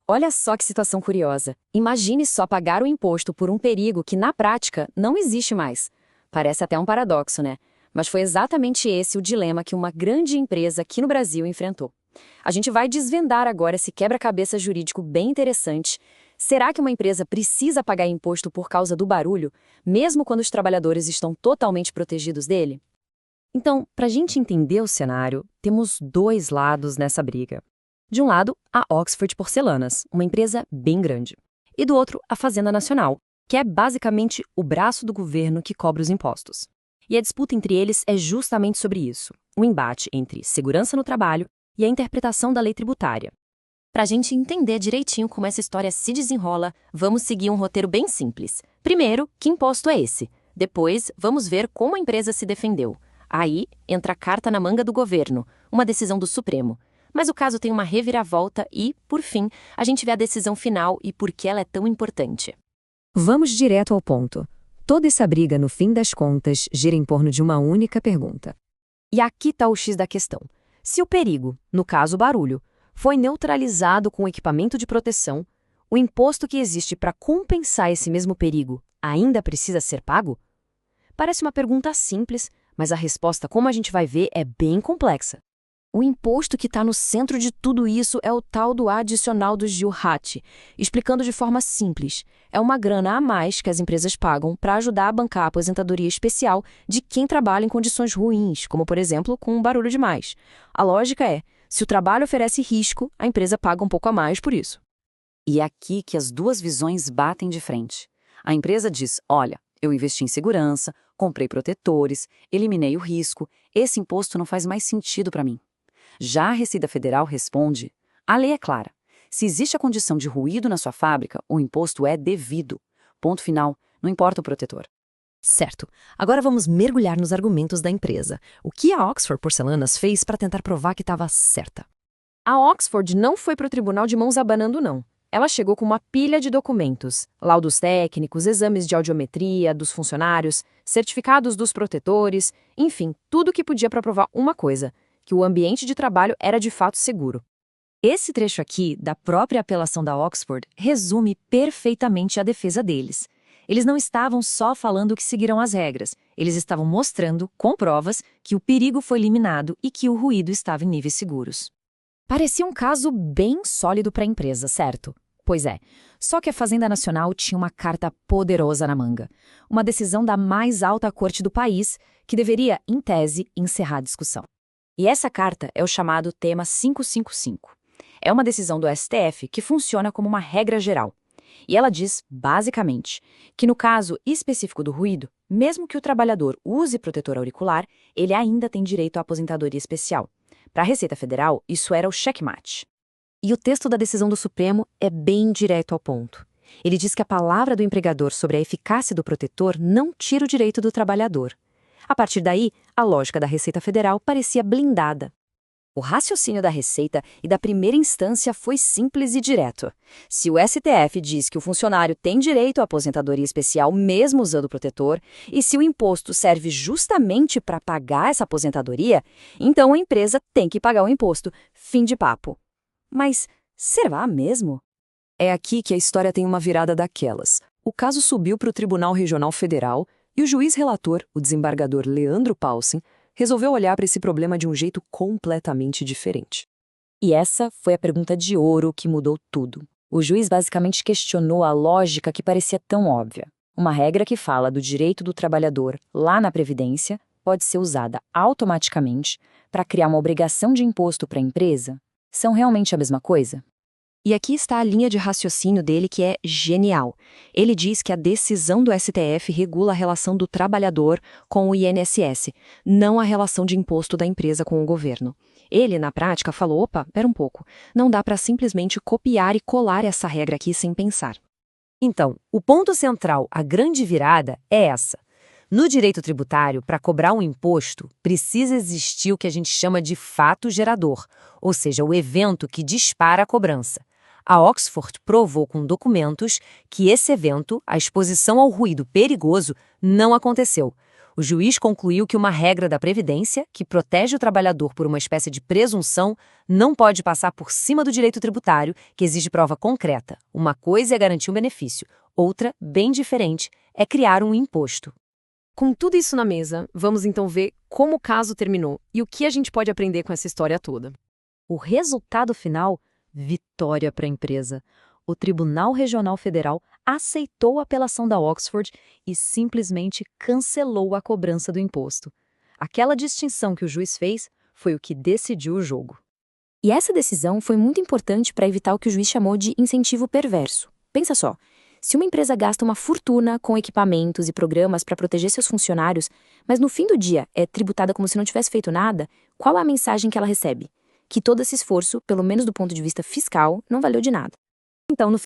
Olha só que situação curiosa. Imagine só pagar o imposto por um perigo que, na prática, não existe mais. Parece até um paradoxo, né? Mas foi exatamente esse o dilema que uma grande empresa aqui no Brasil enfrentou. A gente vai desvendar agora esse quebra-cabeça jurídico bem interessante. Será que uma empresa precisa pagar imposto por causa do barulho, mesmo quando os trabalhadores estão totalmente protegidos dele? Então, para a gente entender o cenário, temos dois lados nessa briga. De um lado, a Oxford Porcelanas, uma empresa bem grande. E do outro, a Fazenda Nacional, que é basicamente o braço do governo que cobra os impostos. E a disputa entre eles é justamente sobre isso, o embate entre segurança no trabalho e a interpretação da lei tributária. Para a gente entender direitinho como essa história se desenrola, vamos seguir um roteiro bem simples. Primeiro, que imposto é esse? Depois, vamos ver como a empresa se defendeu. Aí, entra a carta na manga do governo, uma decisão do Supremo. Mas o caso tem uma reviravolta e, por fim, a gente vê a decisão final e por que ela é tão importante. Vamos direto ao ponto. Toda essa briga, no fim das contas, gira em torno de uma única pergunta. E aqui está o X da questão. Se o perigo, no caso o barulho, foi neutralizado com o equipamento de proteção, o imposto que existe para compensar esse mesmo perigo ainda precisa ser pago? Parece uma pergunta simples, mas a resposta, como a gente vai ver, é bem complexa. O imposto que está no centro de tudo isso é o tal do adicional do GILHAT. Explicando de forma simples, é uma grana a mais que as empresas pagam para ajudar a bancar a aposentadoria especial de quem trabalha em condições ruins, como, por exemplo, com barulho demais. A lógica é, se o trabalho oferece risco, a empresa paga um pouco a mais por isso. E é aqui que as duas visões batem de frente. A empresa diz, olha, eu investi em segurança, comprei protetores, eliminei o risco, esse imposto não faz mais sentido para mim. Já a Receita Federal responde, a lei é clara. Se existe a condição de ruído na sua fábrica, o imposto é devido. Ponto final, não importa o protetor. Certo. Agora vamos mergulhar nos argumentos da empresa. O que a Oxford Porcelanas fez para tentar provar que estava certa? A Oxford não foi para o tribunal de mãos abanando, não. Ela chegou com uma pilha de documentos, laudos técnicos, exames de audiometria dos funcionários, certificados dos protetores, enfim, tudo que podia para provar uma coisa, que o ambiente de trabalho era de fato seguro. Esse trecho aqui, da própria apelação da Oxford, resume perfeitamente a defesa deles. Eles não estavam só falando que seguiram as regras, eles estavam mostrando, com provas, que o perigo foi eliminado e que o ruído estava em níveis seguros. Parecia um caso bem sólido para a empresa, certo? Pois é, só que a Fazenda Nacional tinha uma carta poderosa na manga. Uma decisão da mais alta corte do país, que deveria, em tese, encerrar a discussão. E essa carta é o chamado tema 555. É uma decisão do STF que funciona como uma regra geral. E ela diz, basicamente, que no caso específico do ruído, mesmo que o trabalhador use protetor auricular, ele ainda tem direito à aposentadoria especial. Para a Receita Federal, isso era o checkmate. E o texto da decisão do Supremo é bem direto ao ponto. Ele diz que a palavra do empregador sobre a eficácia do protetor não tira o direito do trabalhador. A partir daí, a lógica da Receita Federal parecia blindada. O raciocínio da Receita e da primeira instância foi simples e direto. Se o STF diz que o funcionário tem direito à aposentadoria especial mesmo usando o protetor, e se o imposto serve justamente para pagar essa aposentadoria, então a empresa tem que pagar o imposto. Fim de papo. Mas será mesmo? É aqui que a história tem uma virada daquelas. O caso subiu para o Tribunal Regional Federal e o juiz relator, o desembargador Leandro Paulsen, resolveu olhar para esse problema de um jeito completamente diferente. E essa foi a pergunta de ouro que mudou tudo. O juiz basicamente questionou a lógica que parecia tão óbvia. Uma regra que fala do direito do trabalhador lá na Previdência pode ser usada automaticamente para criar uma obrigação de imposto para a empresa? São realmente a mesma coisa? E aqui está a linha de raciocínio dele que é genial. Ele diz que a decisão do STF regula a relação do trabalhador com o INSS, não a relação de imposto da empresa com o governo. Ele, na prática, falou, opa, pera um pouco, não dá para simplesmente copiar e colar essa regra aqui sem pensar. Então, o ponto central, a grande virada, é essa. No direito tributário, para cobrar um imposto, precisa existir o que a gente chama de fato gerador, ou seja, o evento que dispara a cobrança. A Oxford provou com documentos que esse evento, a exposição ao ruído perigoso, não aconteceu. O juiz concluiu que uma regra da Previdência, que protege o trabalhador por uma espécie de presunção, não pode passar por cima do direito tributário, que exige prova concreta. Uma coisa é garantir um benefício, outra, bem diferente, é criar um imposto. Com tudo isso na mesa, vamos então ver como o caso terminou e o que a gente pode aprender com essa história toda. O resultado final? Vitória para a empresa. O Tribunal Regional Federal aceitou a apelação da Oxford e simplesmente cancelou a cobrança do imposto. Aquela distinção que o juiz fez foi o que decidiu o jogo. E essa decisão foi muito importante para evitar o que o juiz chamou de incentivo perverso. Pensa só, se uma empresa gasta uma fortuna com equipamentos e programas para proteger seus funcionários, mas no fim do dia é tributada como se não tivesse feito nada, qual é a mensagem que ela recebe? Que todo esse esforço, pelo menos do ponto de vista fiscal, não valeu de nada. Então, no